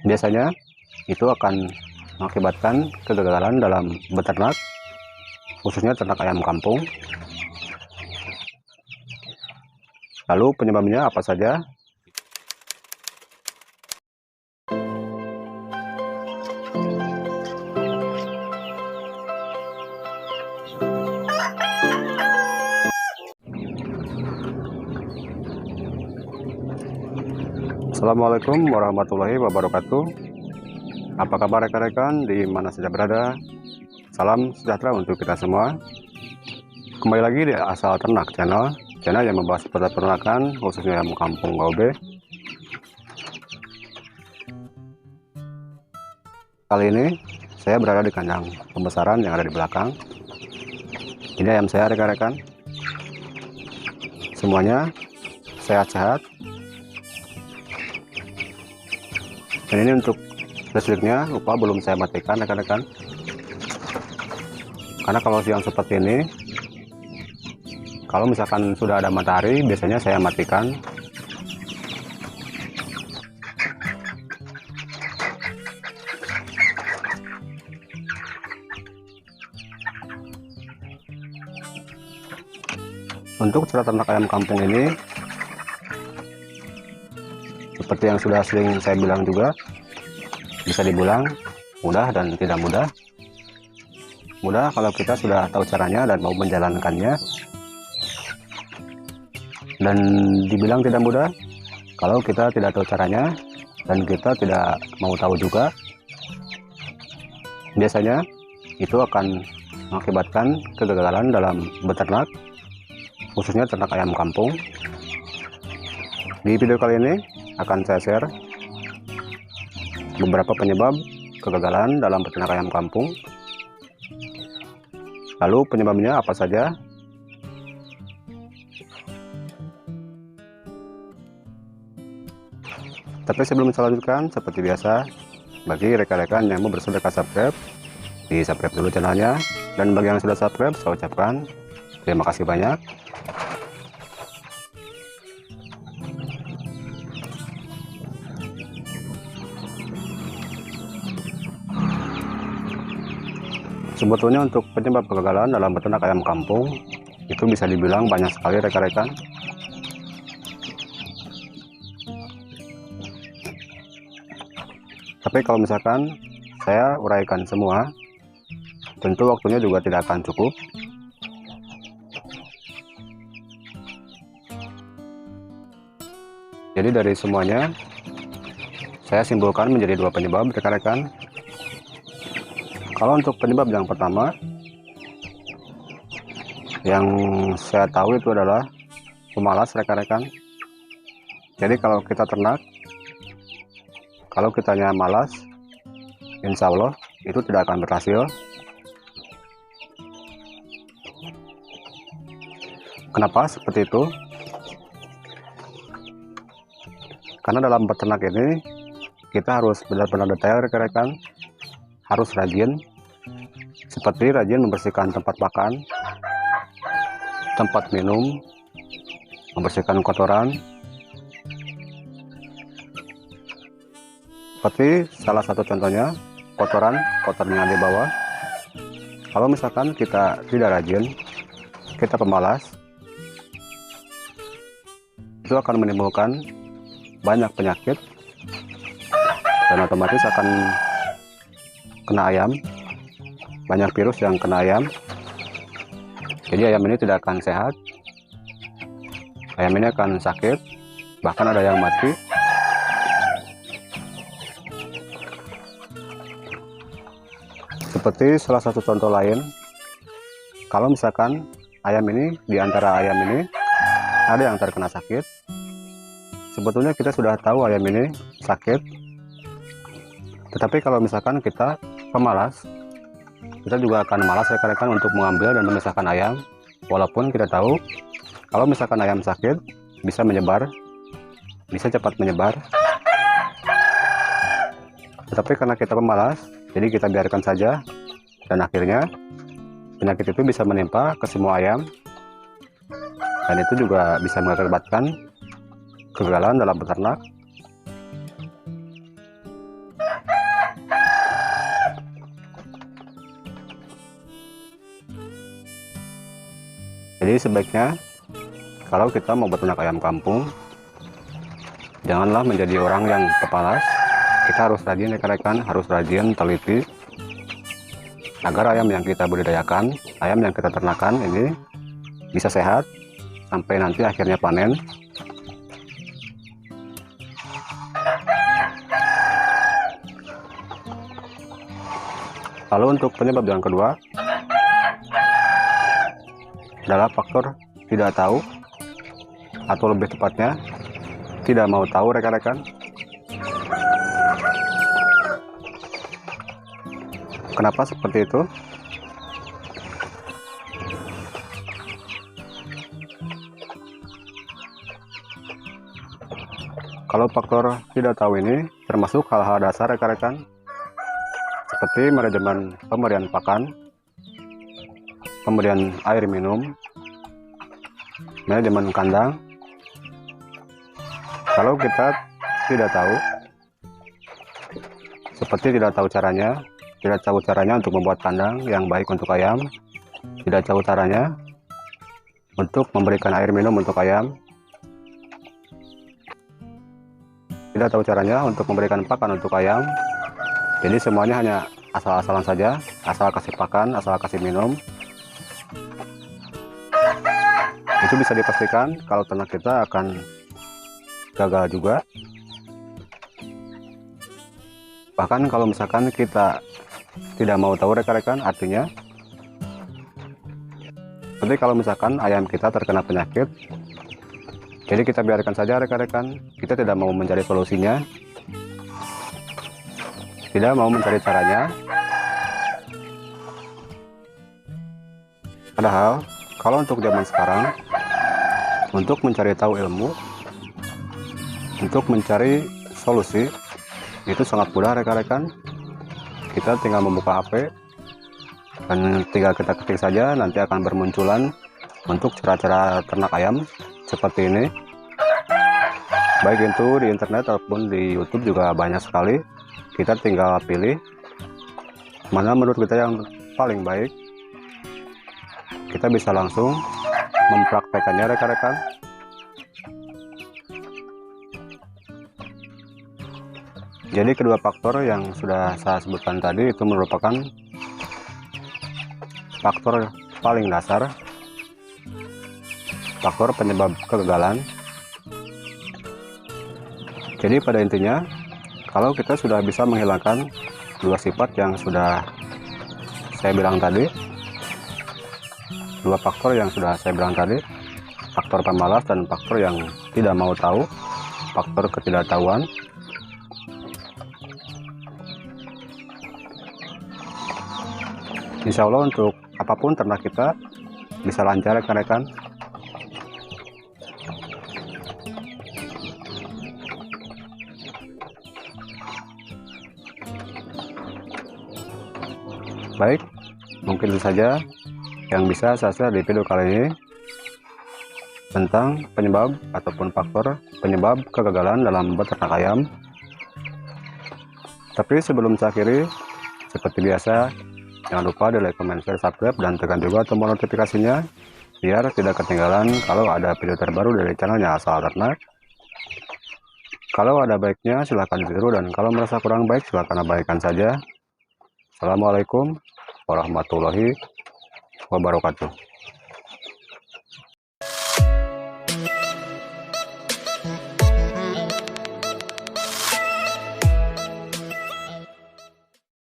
Biasanya itu akan mengakibatkan kegagalan dalam beternak, khususnya ternak ayam kampung. Lalu penyebabnya apa saja? Assalamualaikum warahmatullahi wabarakatuh. Apa kabar rekan-rekan di mana saja berada? Salam sejahtera untuk kita semua. Kembali lagi di Asal Ternak channel yang membahas seputar peternakan, khususnya ayam kampung AOB. Kali ini saya berada di kandang pembesaran yang ada di belakang. Ini ayam saya rekan-rekan. Semuanya sehat-sehat. Dan ini untuk listriknya lupa belum saya matikan rekan-rekan, karena kalau siang seperti ini, kalau misalkan sudah ada matahari biasanya saya matikan. Untuk cara ternak ayam kampung ini, seperti yang sudah sering saya bilang juga, bisa dibilang mudah dan tidak mudah. Mudah kalau kita sudah tahu caranya dan mau menjalankannya, dan dibilang tidak mudah kalau kita tidak tahu caranya dan kita tidak mau tahu juga. Biasanya itu akan mengakibatkan kegagalan dalam beternak, khususnya ternak ayam kampung. Di video kali ini akan saya share beberapa penyebab kegagalan dalam peternak ayam kampung. Lalu penyebabnya apa saja? Tapi sebelum saya lanjutkan, seperti biasa, bagi rekan-rekan yang mau bersedekah subscribe, di subscribe dulu channelnya. Dan bagi yang sudah subscribe, saya ucapkan terima kasih banyak. Sebetulnya untuk penyebab kegagalan dalam beternak ayam kampung itu bisa dibilang banyak sekali rekan-rekan. Tapi kalau misalkan saya uraikan semua, tentu waktunya juga tidak akan cukup. Jadi dari semuanya saya simpulkan menjadi dua penyebab rekan-rekan. Kalau untuk penyebab yang pertama, yang saya tahu itu adalah pemalas rekan-rekan. Jadi kalau kita ternak, kalau kitanya malas, insya Allah itu tidak akan berhasil. Kenapa seperti itu? Karena dalam peternak ini kita harus benar-benar detail rekan-rekan, harus rajin, seperti rajin membersihkan tempat makan, tempat minum, membersihkan kotoran. Seperti salah satu contohnya, kotornya di bawah. Kalau misalkan kita tidak rajin, kita pemalas, itu akan menimbulkan banyak penyakit, dan otomatis akan kena ayam, banyak virus yang kena ayam. Jadi ayam ini tidak akan sehat, ayam ini akan sakit, bahkan ada yang mati. Seperti salah satu contoh lain, kalau misalkan ayam ini, di antara ayam ini ada yang terkena sakit, sebetulnya kita sudah tahu ayam ini sakit, tetapi kalau misalkan kita pemalas, kita juga akan malas rekan-rekan untuk mengambil dan memisahkan ayam. Walaupun kita tahu kalau misalkan ayam sakit bisa menyebar, bisa cepat menyebar, tetapi karena kita pemalas, jadi kita biarkan saja, dan akhirnya penyakit itu bisa menimpa ke semua ayam, dan itu juga bisa mengakibatkan kegagalan dalam beternak. Jadi sebaiknya kalau kita mau beternak ayam kampung, janganlah menjadi orang yang pepalas. Kita harus rajin rekan-rekan, harus rajin, teliti, agar ayam yang kita budidayakan, ayam yang kita ternakan ini bisa sehat sampai nanti akhirnya panen. Lalu untuk penyebab yang kedua adalah faktor tidak tahu, atau lebih tepatnya tidak mau tahu rekan-rekan. Kenapa seperti itu? Kalau faktor tidak tahu ini termasuk hal-hal dasar rekan-rekan, seperti manajemen pemberian pakan, pemberian air minum, manajemen kandang. Kalau kita tidak tahu, seperti tidak tahu caranya untuk membuat kandang yang baik untuk ayam, tidak tahu caranya untuk memberikan air minum untuk ayam, tidak tahu caranya untuk memberikan pakan untuk ayam. Jadi semuanya hanya asal-asalan saja, asal kasih pakan, asal kasih minum. Itu bisa dipastikan kalau ternak kita akan gagal juga. Bahkan kalau misalkan kita tidak mau tahu rekan-rekan, artinya seperti kalau misalkan ayam kita terkena penyakit, jadi kita biarkan saja rekan-rekan, kita tidak mau mencari solusinya, tidak mau mencari caranya. Padahal kalau untuk zaman sekarang, untuk mencari tahu ilmu, untuk mencari solusi, itu sangat mudah rekan-rekan. Kita tinggal membuka HP dan tinggal kita ketik saja, nanti akan bermunculan untuk cara-cara ternak ayam seperti ini. Baik itu di internet ataupun di YouTube juga banyak sekali. Kita tinggal pilih mana menurut kita yang paling baik. Kita bisa langsung mempraktekannya rekan-rekan. Jadi kedua faktor yang sudah saya sebutkan tadi itu merupakan faktor paling dasar, faktor penyebab kegagalan. Jadi pada intinya, kalau kita sudah bisa menghilangkan dua sifat yang sudah saya bilang tadi, dua faktor yang sudah saya bilang tadi, faktor pemalas dan faktor yang tidak mau tahu, faktor ketidaktahuan, insya Allah untuk apapun ternak kita bisa lancar rekan-rekan. Baik, mungkin itu saja yang bisa saya share di video kali ini tentang penyebab ataupun faktor penyebab kegagalan dalam beternak ayam. Tapi sebelum saya akhiri, seperti biasa, jangan lupa di like, comment, share, subscribe, dan tekan juga tombol notifikasinya biar tidak ketinggalan kalau ada video terbaru dari channelnya Asal Ternak. Kalau ada baiknya silahkan ditiru, dan kalau merasa kurang baik silahkan abaikan saja. Assalamualaikum warahmatullahi wabarakatuh.